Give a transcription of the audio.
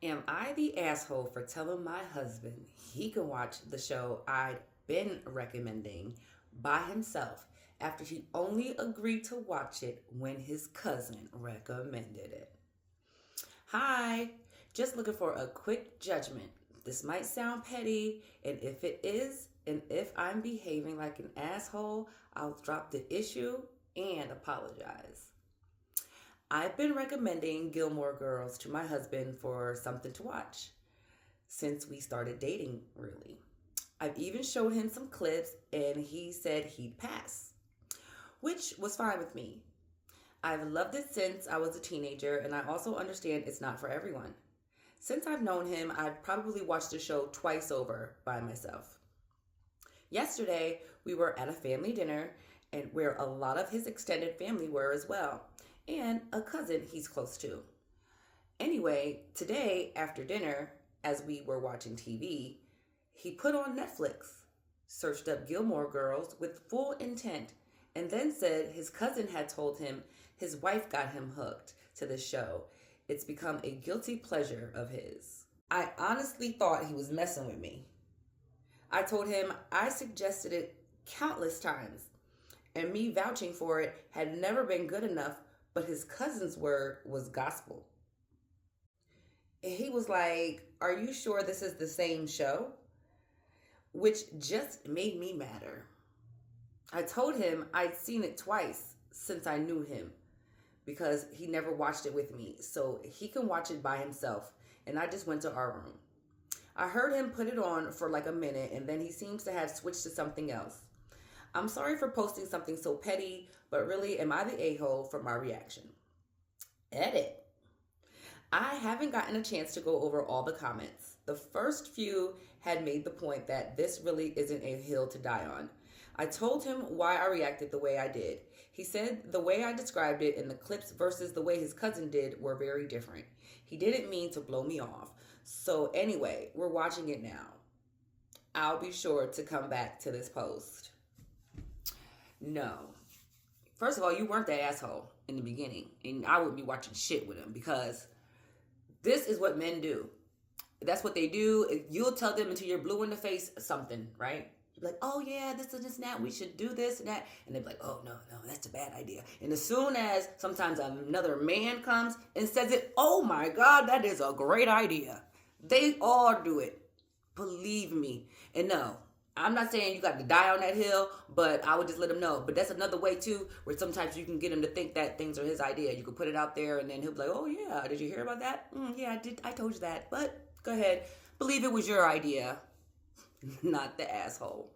Am I the asshole for telling my husband he can watch the show I'd been recommending by himself after he only agreed to watch it when his cousin recommended it? Hi, just looking for a quick judgment. This might sound petty, and if it is, and if I'm behaving like an asshole, I'll drop the issue and apologize. I've been recommending Gilmore Girls to my husband for something to watch since we started dating, really. I've even showed him some clips and he said he'd pass, which was fine with me. I've loved it since I was a teenager, and I also understand it's not for everyone. Since I've known him, I've probably watched the show twice over by myself. Yesterday, we were at a family dinner and where a lot of his extended family were as well, and a cousin he's close to. Anyway, today after dinner, as we were watching TV, he put on Netflix, searched up Gilmore Girls with full intent, and then said his cousin had told him his wife got him hooked to the show. It's become a guilty pleasure of his. I honestly thought he was messing with me. I told him I suggested it countless times, and me vouching for it had never been good enough, but his cousin's word was gospel. He was like, "Are you sure this is the same show?" Which just made me madder. I told him I'd seen it twice since I knew him because he never watched it with me, so he can watch it by himself, and I just went to our room. I heard him put it on for like a minute, and then he seems to have switched to something else. I'm sorry for posting something so petty, but really, am I the a-hole for my reaction? Edit. I haven't gotten a chance to go over all the comments. The first few had made the point that this really isn't a hill to die on. I told him why I reacted the way I did. He said the way I described it in the clips versus the way his cousin did were very different. He didn't mean to blow me off. So anyway, we're watching it now. I'll be sure to come back to this post. No. First of all, you weren't that asshole in the beginning, and I would be watching shit with him because this is what men do. That's what they do. You'll tell them until you're blue in the face something, right? You're like, "Oh yeah, this and this and that. We should do this and that." And they're like, "Oh no, that's a bad idea." And as soon as sometimes another man comes and says it, "Oh my God, that is a great idea." They all do it. Believe me. And no, I'm not saying you got to die on that hill, but I would just let him know. But that's another way too, where sometimes you can get him to think that things are his idea. You can put it out there, and then he'll be like, "Oh yeah, did you hear about that? Yeah, I did. I told you that. But go ahead, believe it was your idea, not the asshole."